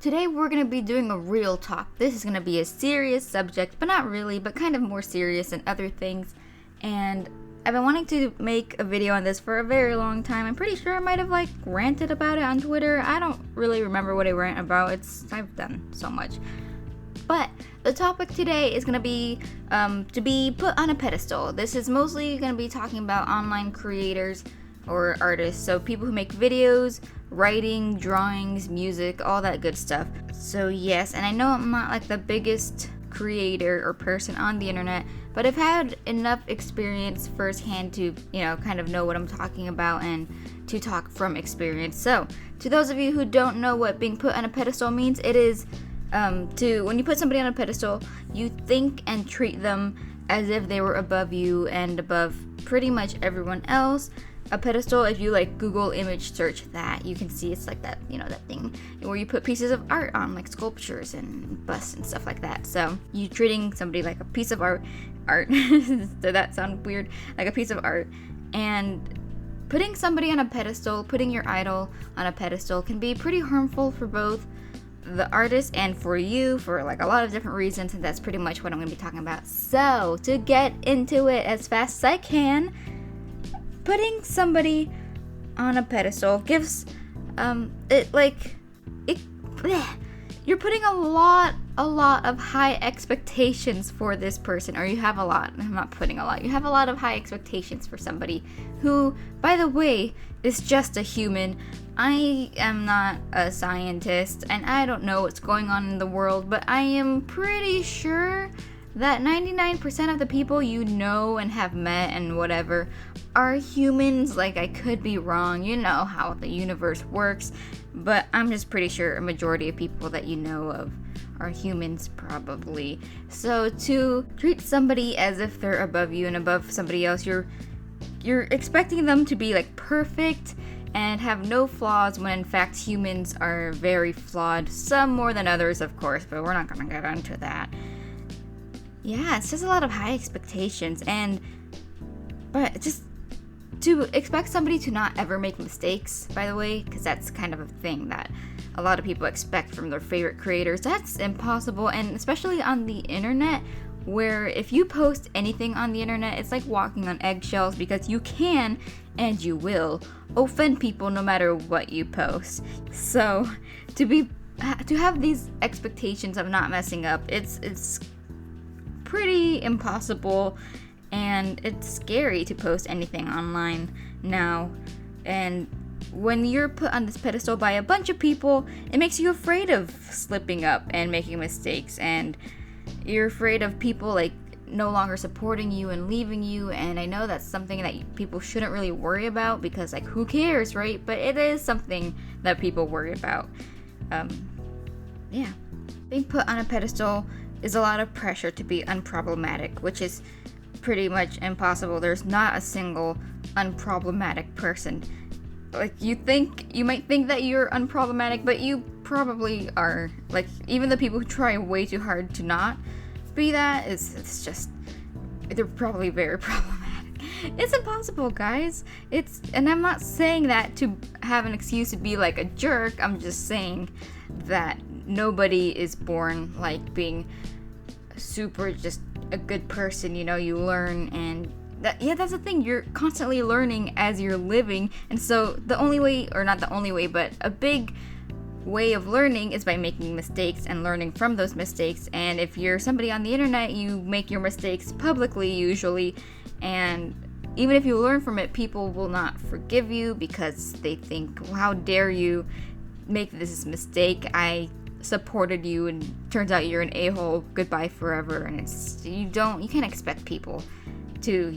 Today we're going to be doing a real talk. This is going to be a serious subject, but not really, but kind of more serious than other things. And I've been wanting to make a video on this for a very long time. I'm pretty sure I might have ranted about it on Twitter. I don't really remember what I rant about. I've done so much. But the topic today is going to be to be put on a pedestal. This is mostly going to be talking about online creators or artists, so people who make videos, writing, drawings, music, all that good stuff. So yes, and I know I'm not the biggest creator or person on the internet, but I've had enough experience firsthand to, kind of know what I'm talking about and to talk from experience. So to those of you who don't know what being put on a pedestal means, it is when you put somebody on a pedestal, you think and treat them as if they were above you and above pretty much everyone else. A pedestal, if you Google image search that, you can see it's that, that thing where you put pieces of art on, sculptures and busts and stuff like that. So you treating somebody like a piece of art. Did that sound weird? Like a piece of art. And putting somebody on a pedestal, putting your idol on a pedestal can be pretty harmful for both the artist and for you for a lot of different reasons, and that's pretty much what I'm going to be talking about. So to get into it as fast as I can, putting somebody on a pedestal gives you're putting a lot of high expectations for this person, or you have a lot. I'm not putting a lot. You have a lot of high expectations for somebody who, by the way, is just a human. I am not a scientist and I don't know what's going on in the world, but I am pretty sure that 99% of the people you know and have met and whatever are humans. I could be wrong, you know how the universe works, but I'm just pretty sure a majority of people that you know of are humans, probably. So to treat somebody as if they're above you and above somebody else, you're expecting them to be perfect and have no flaws, when in fact humans are very flawed, some more than others, of course, but we're not gonna get into that. Yeah, it's just a lot of high expectations, but just to expect somebody to not ever make mistakes, by the way, because that's kind of a thing that a lot of people expect from their favorite creators. That's impossible, and especially on the internet, where if you post anything on the internet, it's like walking on eggshells, because you can, and you will, offend people no matter what you post. So to have these expectations of not messing up, it's pretty impossible, and it's scary to post anything online now. And when you're put on this pedestal by a bunch of people, it makes you afraid of slipping up and making mistakes, and you're afraid of people no longer supporting you and leaving you. And I know that's something that people shouldn't really worry about, because who cares, right? But it is something that people worry about. Being put on a pedestal is a lot of pressure to be unproblematic, which is pretty much impossible. There's not a single unproblematic person. You might think that you're unproblematic, but you probably are. Even the people who try way too hard to not be that, they're probably very problematic. It's impossible, guys. And I'm not saying that to have an excuse to be a jerk. I'm just saying that nobody is born being super just a good person. You learn, and that's the thing, you're constantly learning as you're living. And so the only way, or not the only way, but a big way of learning is by making mistakes and learning from those mistakes. And if you're somebody on the internet, you make your mistakes publicly usually, and even if you learn from it, people will not forgive you, because they think, well, how dare you make this mistake? I supported you, and turns out you're an a-hole, goodbye forever. And you can't expect people to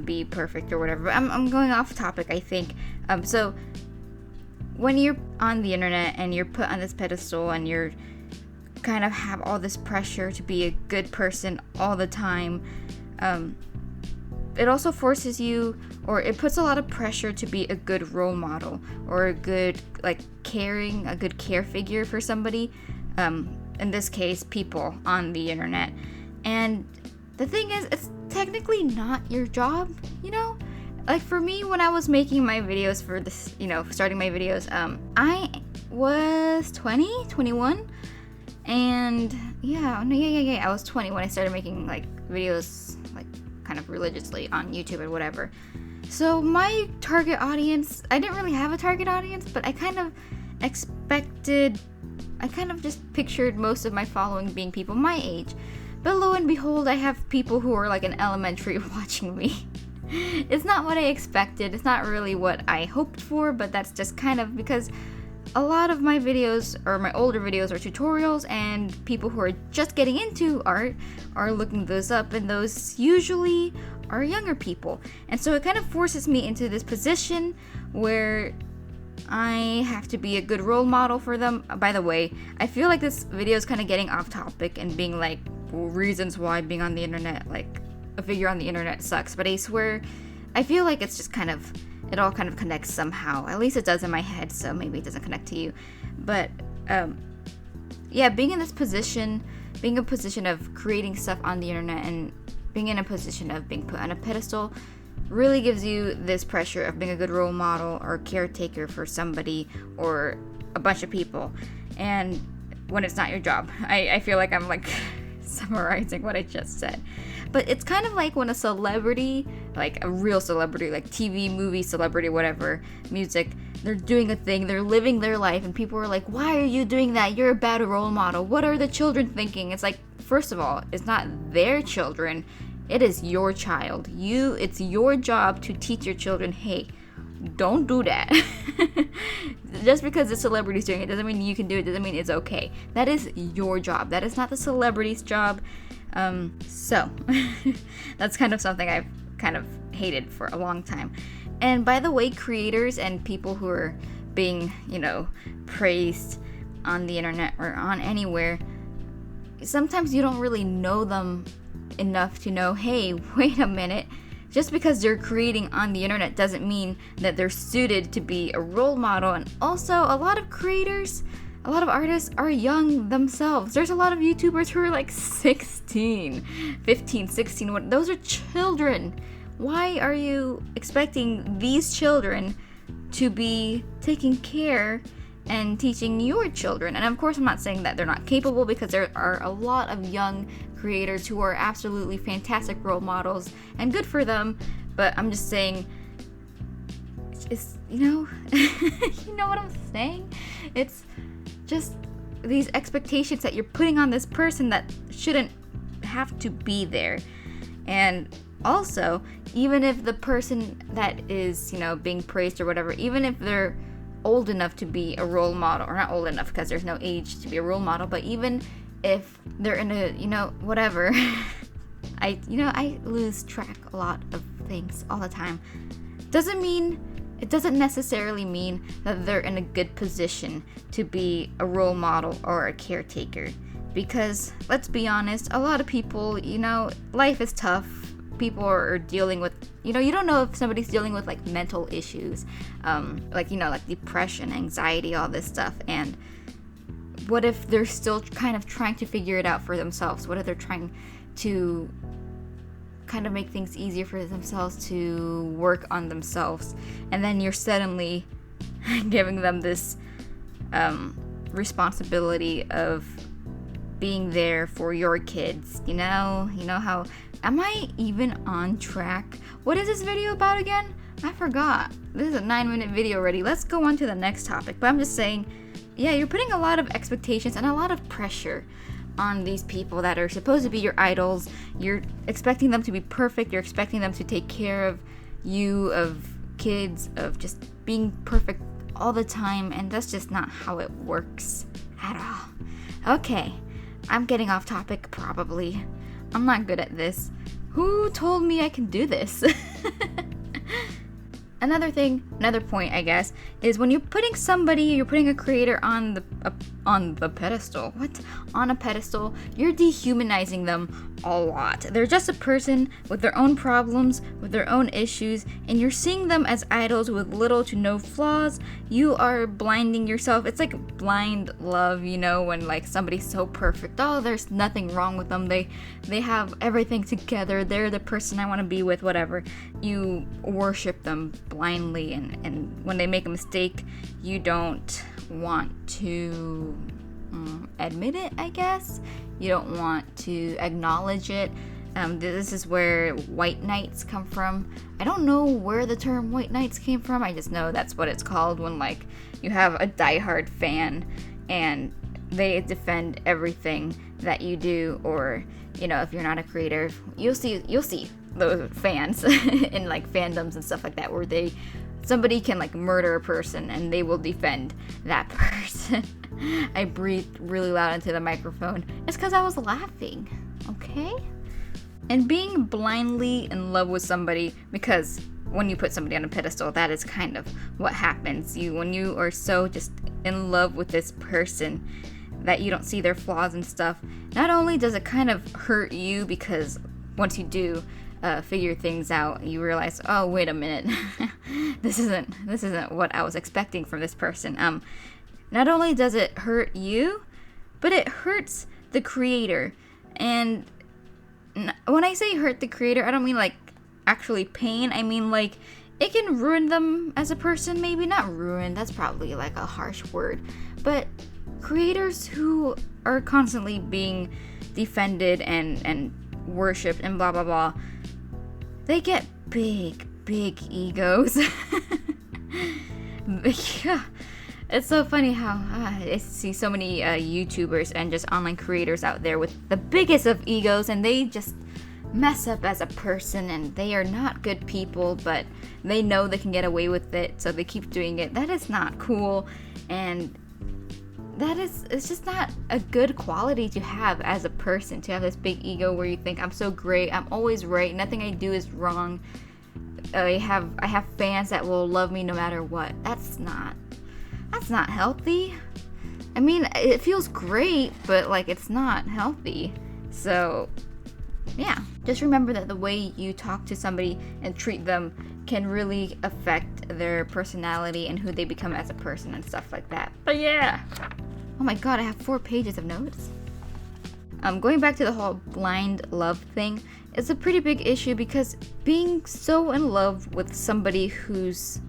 be perfect or whatever. I'm going off topic, I think. So when you're on the internet and you're put on this pedestal and you're kind of have all this pressure to be a good person all the time, it also forces you, or it puts a lot of pressure to be a good role model, or a good a good care figure for somebody, in this case people on the internet. And the thing is, it's technically not your job. For me, when I was making my videos for this, starting my videos, I was 20, 21. And yeah, I was 20 when I started making like videos like kind of religiously on YouTube or whatever. So my target audience, I didn't really have a target audience, but I kind of just pictured most of my following being people my age. But lo and behold, I have people who are like in elementary watching me. It's not what I expected. It's not really what I hoped for, but that's just kind of because a lot of my videos, or my older videos, are tutorials, and people who are just getting into art are looking those up, and those usually are younger people. And so it kind of forces me into this position where I have to be a good role model for them. By the way, I feel like this video is kind of getting off topic and being like reasons why being on the internet, like a figure on the internet, sucks. But I swear, I feel like it's just kind of, it all kind of connects somehow. At least it does in my head, so maybe it doesn't connect to you. But yeah, being in this position, being in a position of creating stuff on the internet and being in a position of being put on a pedestal really gives you this pressure of being a good role model or caretaker for somebody or a bunch of people. And when it's not your job, I feel like I'm like summarizing what I just said. But it's kind of like when a celebrity, like a real celebrity, like TV, movie, celebrity, whatever, music, they're doing a thing, they're living their life, and people are like, why are you doing that? You're a bad role model. What are the children thinking? It's like, first of all, it's not their children. It is your child. It's your job to teach your children, hey, don't do that. Just because the celebrity's doing it doesn't mean you can do it, doesn't mean it's okay. That is your job. That is not the celebrity's job. So that's kind of something I've kind of hated for a long time. And by the way, creators and people who are being, praised on the internet or on anywhere, sometimes you don't really know them enough to know, hey, wait a minute, just because they're creating on the internet doesn't mean that they're suited to be a role model. And also, a lot of creators, a lot of artists are young themselves. There's a lot of YouTubers who are like 16, 15, 16. Those are children. Why are you expecting these children to be taking care and teaching your children? And of course, I'm not saying that they're not capable, because there are a lot of young creators who are absolutely fantastic role models, and good for them. But I'm just saying, it's, you know what I'm saying? It's just these expectations that you're putting on this person that shouldn't have to be there. And also, even if the person that is, being praised or whatever, even if they're old enough to be a role model, or not old enough because there's no age to be a role model, but even if they're in a, whatever, I lose track a lot of things all the time. It doesn't necessarily mean that they're in a good position to be a role model or a caretaker. Because, let's be honest, a lot of people, life is tough. People are dealing with, you don't know if somebody's dealing with like mental issues, like depression, anxiety, all this stuff. And what if they're still kind of trying to figure it out for themselves? What if they're trying to kind of make things easier for themselves, to work on themselves? And then you're suddenly giving them this responsibility of being there for your kids. How, am I even on track? What is this video about again? I forgot. This is a 9-minute video already. Let's go on to the next topic. But I'm just saying, yeah, you're putting a lot of expectations and a lot of pressure on these people that are supposed to be your idols. You're expecting them to be perfect. You're expecting them to take care of you, of kids, of just being perfect all the time. And that's just not how it works at all. Okay, I'm getting off topic probably. I'm not good at this. Who told me I can do this? Another point, I guess, is when you're putting a creator on the pedestal. What? On a pedestal, you're dehumanizing them a lot. They're just a person with their own problems, with their own issues, and you're seeing them as idols with little to no flaws. You are blinding yourself. It's like blind love, when like somebody's so perfect. Oh, there's nothing wrong with them. They have everything together. They're the person I want to be with, whatever. You worship them blindly, and when they make a mistake, you don't want to admit it, I guess. You don't want to acknowledge it. This is where white knights come from. I don't know where the term white knights came from. I just know that's what it's called when, like, you have a diehard fan and they defend everything that you do. Or, you know, if you're not a creator, you'll see those fans in like fandoms and stuff like that, where somebody can like murder a person and they will defend that person. I breathed really loud into the microphone. It's because I was laughing, okay? And being blindly in love with somebody, because when you put somebody on a pedestal, that is kind of what happens. When you are so just in love with this person that you don't see their flaws and stuff, not only does it kind of hurt you, because once you do figure things out, you realize, oh, wait a minute, this isn't what I was expecting from this person. Not only does it hurt you, but it hurts the creator. And when I say hurt the creator, I don't mean like actually pain. I mean like it can ruin them as a person. Maybe not ruin, that's probably like a harsh word, but creators who are constantly being defended and worshipped and blah blah blah, they get big egos. Yeah. It's so funny how I see so many YouTubers and just online creators out there with the biggest of egos, and they just mess up as a person, and they are not good people, but they know they can get away with it, so they keep doing it. That is not cool, and it's just not a good quality to have as a person, to have this big ego where you think, I'm so great, I'm always right, nothing I do is wrong. I have fans that will love me no matter what. That's not healthy. I mean, it feels great, but like it's not healthy. So yeah, just remember that the way you talk to somebody and treat them can really affect their personality and who they become as a person and stuff like that. But yeah, oh my god, I have 4 pages of notes. Going back to the whole blind love thing, it's a pretty big issue, because being so in love with somebody who's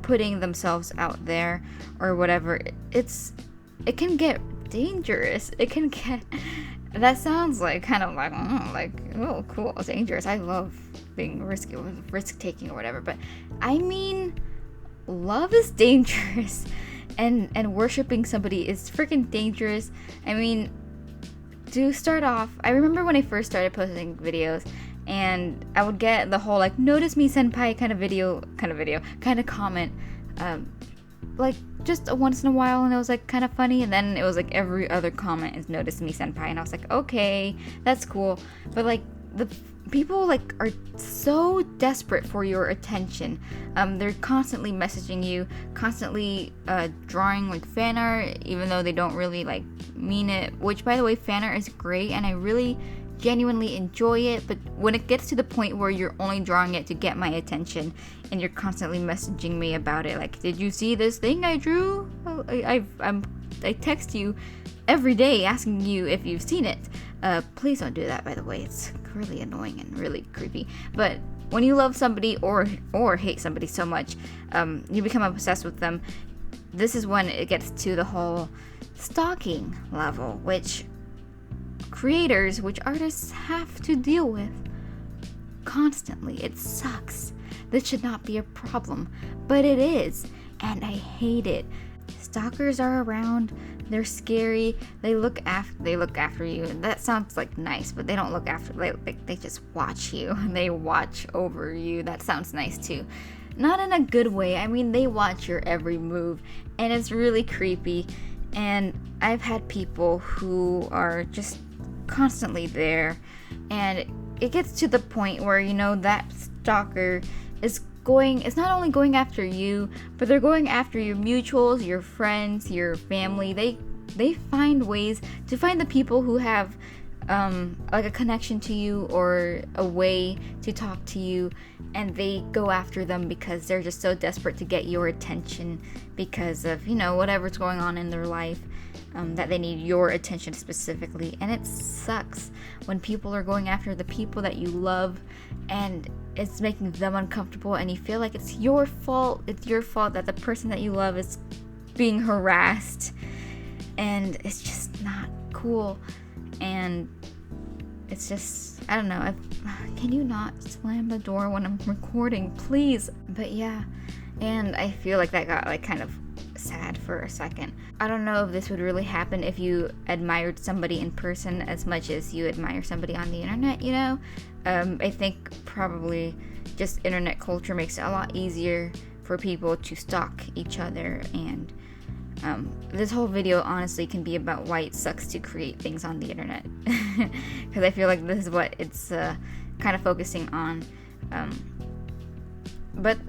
putting themselves out there or whatever, it can get dangerous. It can get, that sounds like kind of like, oh cool, it's dangerous. I love being risk taking or whatever, but I mean, love is dangerous, and worshiping somebody is freaking dangerous. I mean, to start off, I remember when I first started posting videos, and I would get the whole like notice me senpai kind of comment, like just once in a while, and it was like kind of funny, and then it was like every other comment is notice me senpai, and I was like, okay, that's cool, but like the people like are so desperate for your attention. They're constantly messaging you, constantly drawing like fan art, even though they don't really like mean it, which by the way, fan art is great and I really genuinely enjoy it, but when it gets to the point where you're only drawing it to get my attention and you're constantly messaging me about it, like, did you see this thing I drew? I text you every day asking you if you've seen it. Please don't do that, by the way. It's really annoying and really creepy. But when you love somebody or hate somebody so much, you become obsessed with them. This is when it gets to the whole stalking level, which artists have to deal with constantly. It sucks. This should not be a problem, but it is, and I hate it. Stalkers are around. They're scary. They look after you. And that sounds like nice, but they don't look after. They just watch you. They watch over you. That sounds nice too. Not in a good way. I mean, they watch your every move, and it's really creepy. And I've had people who are just constantly there, and it gets to the point where, you know, that stalker is it's not only going after you, but they're going after your mutuals, your friends, your family. They find ways to find the people who have like a connection to you or a way to talk to you, and they go after them because they're just so desperate to get your attention because of, you know, whatever's going on in their life, that they need your attention specifically. And it sucks when people are going after the people that you love, and it's making them uncomfortable, and you feel like it's your fault that the person that you love is being harassed, and it's just not cool. And it's just, I don't know, can you not slam the door when I'm recording, please? But yeah, and I feel like that got like kind of sad for a second. I don't know if this would really happen if you admired somebody in person as much as you admire somebody on the internet, you know? I think probably just internet culture makes it a lot easier for people to stalk each other, and this whole video honestly can be about why it sucks to create things on the internet, because I feel like this is what it's kind of focusing on, but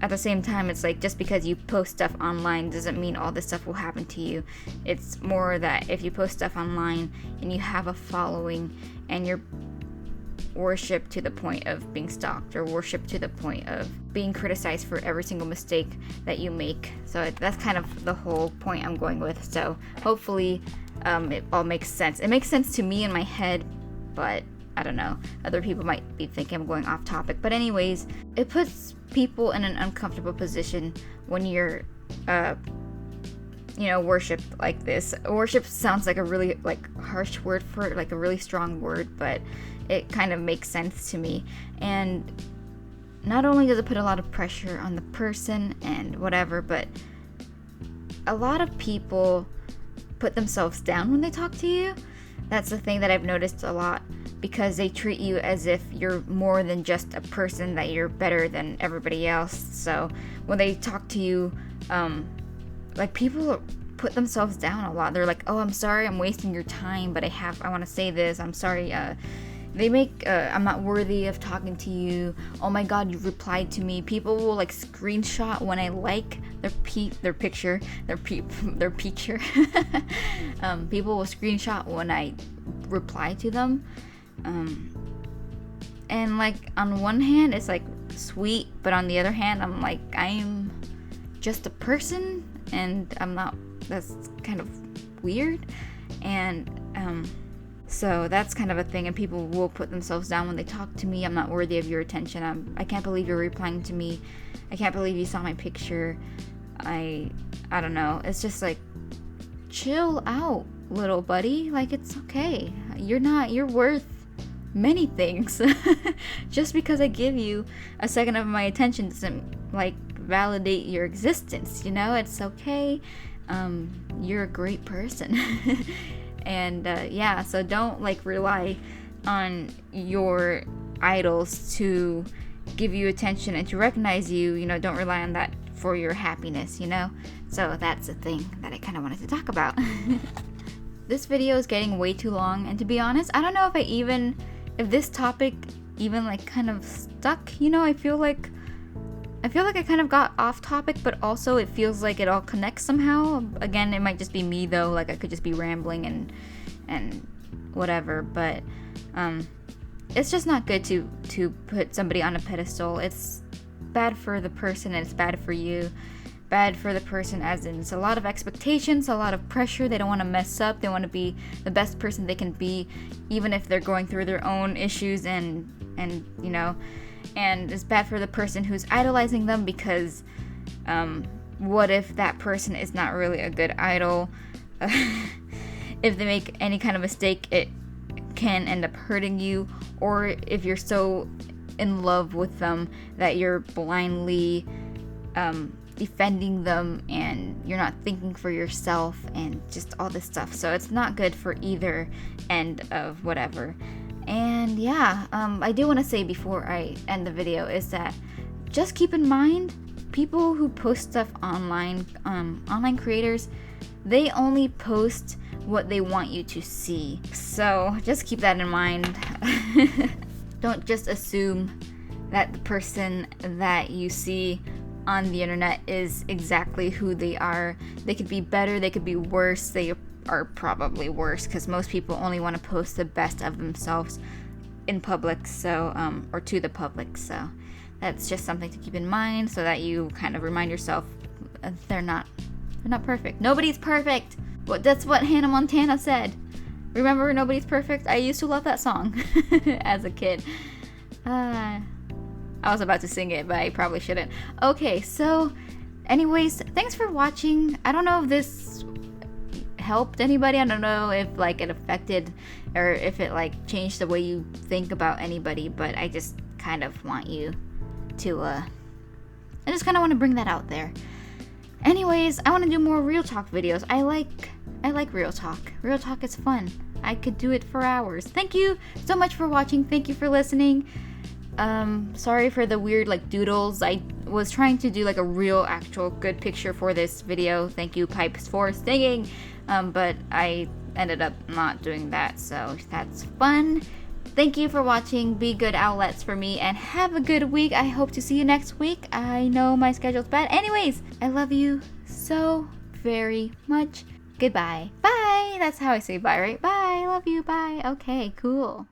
at the same time, it's like, just because you post stuff online doesn't mean all this stuff will happen to you. It's more that if you post stuff online and you have a following and you're worshipped to the point of being stalked, or worshipped to the point of being criticized for every single mistake that you make. So that's kind of the whole point I'm going with. So hopefully it all makes sense. It makes sense to me in my head, but I don't know, other people might be thinking I'm going off topic. But anyways, it puts people in an uncomfortable position when you're worshipped like this. Worship sounds like a really like harsh word for it, like a really strong word, but it kind of makes sense to me. And not only does it put a lot of pressure on the person and whatever, but a lot of people put themselves down when they talk to you. That's the thing that I've noticed a lot, because they treat you as if you're more than just a person, that you're better than everybody else. So when they talk to you, like, people put themselves down a lot. They're like, oh, I'm sorry I'm wasting your time, but I want to say this. I'm sorry. They make, I'm not worthy of talking to you. Oh my god, you replied to me. People will like screenshot when I like their picture. People will screenshot when I reply to them. And like, on one hand, it's like sweet, but on the other hand, I'm like, I'm just a person, and I'm not. That's kind of weird. And so that's kind of a thing, and people will put themselves down when they talk to me. I'm not worthy of your attention. I can't believe you're replying to me. I can't believe you saw my picture. I don't know. It's just like, chill out, little buddy. Like, it's okay. You're worth many things. Just because I give you a second of my attention doesn't like validate your existence, you know? It's okay. You're a great person. And yeah, so don't like rely on your idols to give you attention and to recognize you. You know, don't rely on that for your happiness, you know? So that's the thing that I kind of wanted to talk about. This video is getting way too long, and to be honest, I don't know if this topic even like kind of stuck, you know? I feel like I kind of got off topic, but also it feels like it all connects somehow. Again, it might just be me though, like I could just be rambling and whatever, but it's just not good to put somebody on a pedestal. It's bad for the person, and it's bad for you. Bad for the person as in it's a lot of expectations, a lot of pressure. They don't want to mess up. They want to be the best person they can be, even if they're going through their own issues, and you know. And it's bad for the person who's idolizing them, because what if that person is not really a good idol? If they make any kind of mistake, it can end up hurting you. Or if you're so in love with them that you're blindly defending them, and you're not thinking for yourself, and just all this stuff. So it's not good for either end of whatever. And yeah, I do want to say before I end the video is that just keep in mind, people who post stuff online, online creators, they only post what they want you to see. So just keep that in mind. Don't just assume that the person that you see on the internet is exactly who they are. They could be better, they could be worse. They are probably worse, because most people only want to post the best of themselves in public, so or to the public. So that's just something to keep in mind, so that you kind of remind yourself they're not perfect. Nobody's perfect. That's what Hannah Montana said. Remember, nobody's perfect? I used to love that song as a kid. I was about to sing it, but I probably shouldn't. Okay, so Anyways, thanks for watching. I don't know if this helped anybody. I don't know if like it affected or if it like changed the way you think about anybody, but I just kind of want you to I just kind of want to bring that out there. Anyways, I want to do more real talk videos. I like real talk. Real talk is fun. I could do it for hours. Thank you so much for watching. Thank you for listening. Sorry for the weird like doodles. I was trying to do like a real actual good picture for this video. Thank you, Pipes, for singing. But I ended up not doing that, so that's fun. Thank you for watching. Be good outlets for me, and have a good week. I hope to see you next week. I know my schedule's bad. Anyways, I love you so very much. Goodbye. Bye. That's how I say bye, right? Bye. I love you. Bye. Okay, cool.